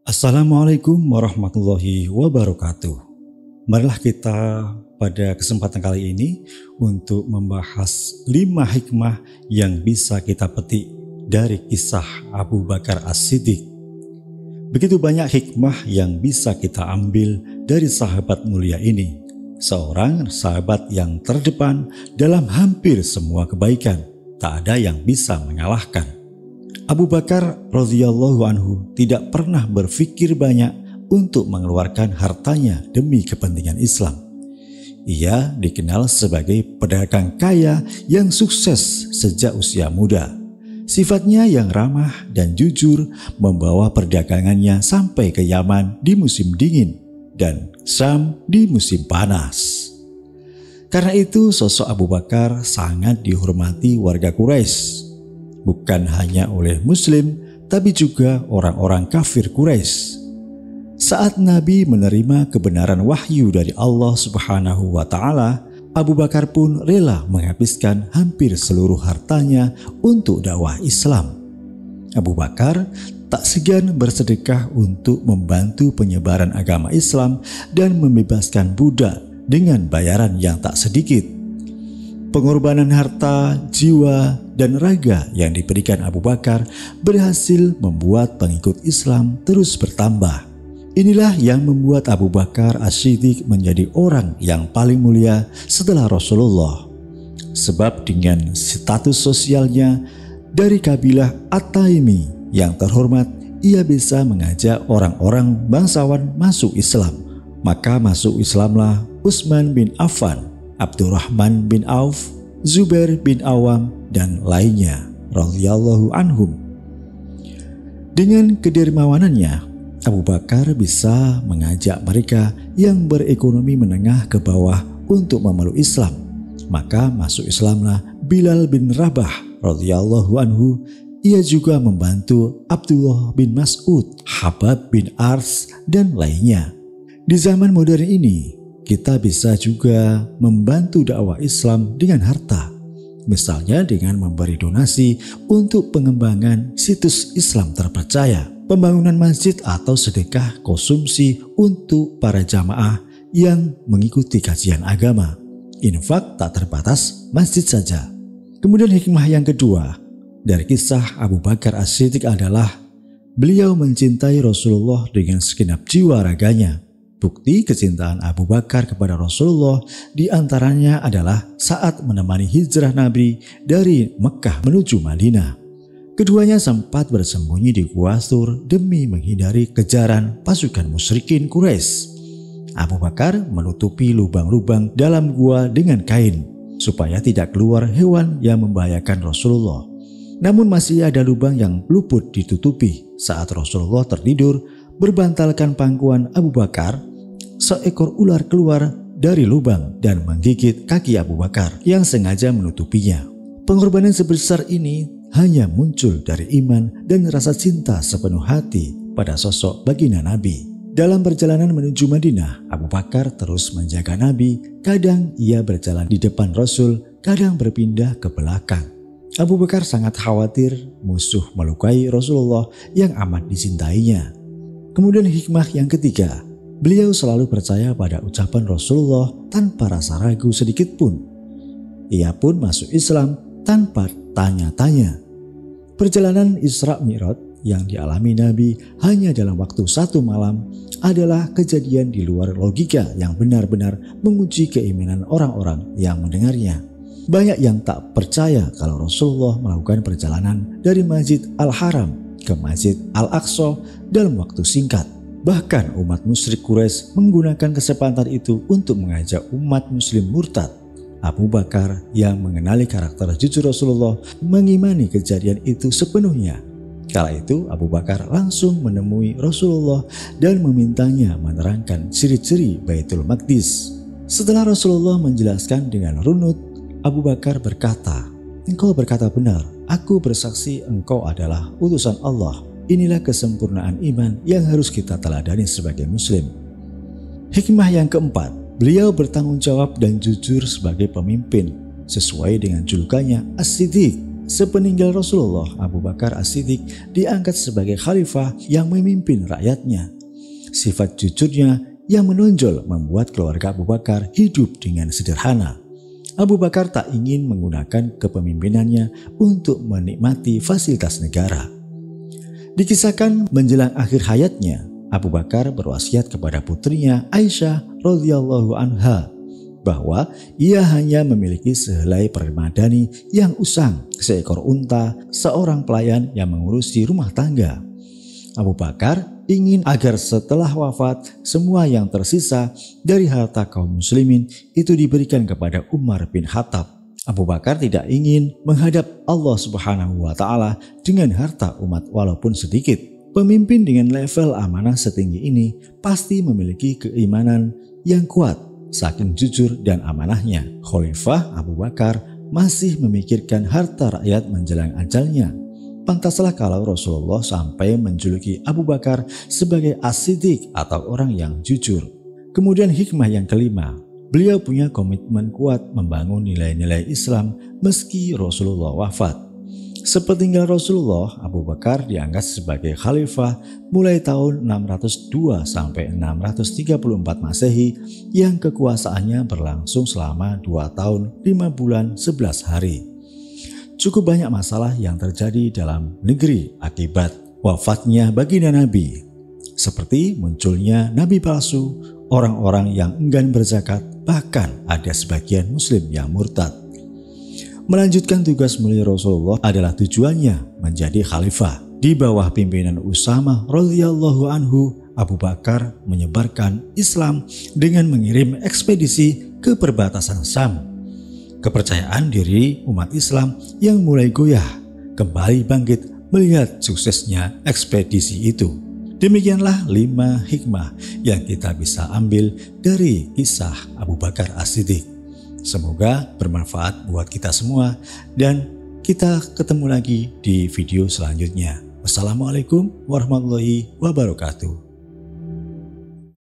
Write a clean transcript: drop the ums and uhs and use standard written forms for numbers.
Assalamualaikum warahmatullahi wabarakatuh. Marilah kita pada kesempatan kali ini untuk membahas 5 hikmah yang bisa kita petik dari kisah Abu Bakar As-Siddiq. Begitu banyak hikmah yang bisa kita ambil dari sahabat mulia ini, seorang sahabat yang terdepan dalam hampir semua kebaikan, tak ada yang bisa mengalahkan. Abu Bakar radhiyallahu anhu tidak pernah berpikir banyak untuk mengeluarkan hartanya demi kepentingan Islam. Ia dikenal sebagai pedagang kaya yang sukses sejak usia muda. Sifatnya yang ramah dan jujur membawa perdagangannya sampai ke Yaman di musim dingin dan Syam di musim panas. Karena itu sosok Abu Bakar sangat dihormati warga Quraisy. Bukan hanya oleh Muslim, tapi juga orang-orang kafir Quraisy. Saat Nabi menerima kebenaran wahyu dari Allah Subhanahu wa Ta'ala, Abu Bakar pun rela menghabiskan hampir seluruh hartanya untuk dakwah Islam. Abu Bakar tak segan bersedekah untuk membantu penyebaran agama Islam dan membebaskan budak dengan bayaran yang tak sedikit. Pengorbanan harta, jiwa, dan raga yang diberikan Abu Bakar berhasil membuat pengikut Islam terus bertambah. Inilah yang membuat Abu Bakar As-Siddiq menjadi orang yang paling mulia setelah Rasulullah. Sebab dengan status sosialnya dari kabilah At-Taimi yang terhormat, ia bisa mengajak orang-orang bangsawan masuk Islam. Maka masuk Islamlah Utsman bin Affan, Abdurrahman bin Auf, Zubair bin Awam, dan lainnya radhiyallahu anhum. Dengan kedermawanannya, Abu Bakar bisa mengajak mereka yang berekonomi menengah ke bawah untuk memeluk Islam. Maka masuk Islamlah Bilal bin Rabah radhiyallahu anhu. Ia juga membantu Abdullah bin Mas'ud, Habab bin Ars, dan lainnya. Di zaman modern ini, kita bisa juga membantu dakwah Islam dengan harta. Misalnya dengan memberi donasi untuk pengembangan situs Islam terpercaya, pembangunan masjid atau sedekah konsumsi untuk para jamaah yang mengikuti kajian agama. Infak tak terbatas masjid saja. Kemudian hikmah yang kedua dari kisah Abu Bakar As-Siddiq adalah beliau mencintai Rasulullah dengan segenap jiwa raganya. Bukti kecintaan Abu Bakar kepada Rasulullah diantaranya adalah saat menemani hijrah Nabi dari Mekah menuju Madinah. Keduanya sempat bersembunyi di Gua Thur demi menghindari kejaran pasukan musyrikin Quraisy. Abu Bakar menutupi lubang-lubang dalam gua dengan kain supaya tidak keluar hewan yang membahayakan Rasulullah. Namun masih ada lubang yang luput ditutupi. Saat Rasulullah tertidur berbantalkan pangkuan Abu Bakar, seekor ular keluar dari lubang dan menggigit kaki Abu Bakar yang sengaja menutupinya. Pengorbanan sebesar ini hanya muncul dari iman dan rasa cinta sepenuh hati pada sosok baginda Nabi. Dalam perjalanan menuju Madinah, Abu Bakar terus menjaga Nabi. Kadang ia berjalan di depan Rasul, kadang berpindah ke belakang. Abu Bakar sangat khawatir musuh melukai Rasulullah yang amat dicintainya. Kemudian hikmah yang ketiga, beliau selalu percaya pada ucapan Rasulullah tanpa rasa ragu sedikit pun. Ia pun masuk Islam tanpa tanya-tanya. Perjalanan Isra Mi'raj yang dialami Nabi hanya dalam waktu 1 malam adalah kejadian di luar logika yang benar-benar menguji keimanan orang-orang yang mendengarnya. Banyak yang tak percaya kalau Rasulullah melakukan perjalanan dari Masjid Al-Haram ke Masjid Al-Aqsa dalam waktu singkat. Bahkan umat musyrik Quraisy menggunakan kesempatan itu untuk mengajak umat muslim murtad. Abu Bakar yang mengenali karakter jujur Rasulullah mengimani kejadian itu sepenuhnya. Kala itu Abu Bakar langsung menemui Rasulullah dan memintanya menerangkan ciri-ciri Baitul Maqdis. Setelah Rasulullah menjelaskan dengan runut, Abu Bakar berkata, "Engkau berkata benar, aku bersaksi engkau adalah utusan Allah." Inilah kesempurnaan iman yang harus kita teladani sebagai muslim. Hikmah yang keempat, beliau bertanggung jawab dan jujur sebagai pemimpin sesuai dengan julukannya As-Siddiq. Sepeninggal Rasulullah, Abu Bakar As-Siddiq diangkat sebagai khalifah yang memimpin rakyatnya. Sifat jujurnya yang menonjol membuat keluarga Abu Bakar hidup dengan sederhana. Abu Bakar tak ingin menggunakan kepemimpinannya untuk menikmati fasilitas negara. Dikisahkan menjelang akhir hayatnya, Abu Bakar berwasiat kepada putrinya Aisyah radhiyallahu anha bahwa ia hanya memiliki sehelai permadani yang usang, seekor unta, seorang pelayan yang mengurusi rumah tangga. Abu Bakar ingin agar setelah wafat semua yang tersisa dari harta kaum muslimin itu diberikan kepada Umar bin Khattab. Abu Bakar tidak ingin menghadap Allah Subhanahu wa Ta'ala dengan harta umat walaupun sedikit. Pemimpin dengan level amanah setinggi ini pasti memiliki keimanan yang kuat. Saking jujur dan amanahnya, Khalifah Abu Bakar masih memikirkan harta rakyat menjelang ajalnya. Pantaslah kalau Rasulullah sampai menjuluki Abu Bakar sebagai As-Siddiq atau orang yang jujur. Kemudian hikmah yang kelima, beliau punya komitmen kuat membangun nilai-nilai Islam meski Rasulullah wafat. Sepeninggal Rasulullah, Abu Bakar diangkat sebagai khalifah mulai tahun 602 sampai 634 Masehi yang kekuasaannya berlangsung selama 2 tahun 5 bulan 11 hari. Cukup banyak masalah yang terjadi dalam negeri akibat wafatnya baginda Nabi, seperti munculnya nabi palsu, orang-orang yang enggan berzakat, bahkan ada sebagian muslim yang murtad. Melanjutkan tugas mulia Rasulullah adalah tujuannya menjadi khalifah. Di bawah pimpinan Usamah radhiyallahu anhu, Abu Bakar menyebarkan Islam dengan mengirim ekspedisi ke perbatasan Syam. Kepercayaan diri umat Islam yang mulai goyah kembali bangkit melihat suksesnya ekspedisi itu. Demikianlah 5 hikmah yang kita bisa ambil dari kisah Abu Bakar As-Siddiq. Semoga bermanfaat buat kita semua dan kita ketemu lagi di video selanjutnya. Wassalamualaikum warahmatullahi wabarakatuh.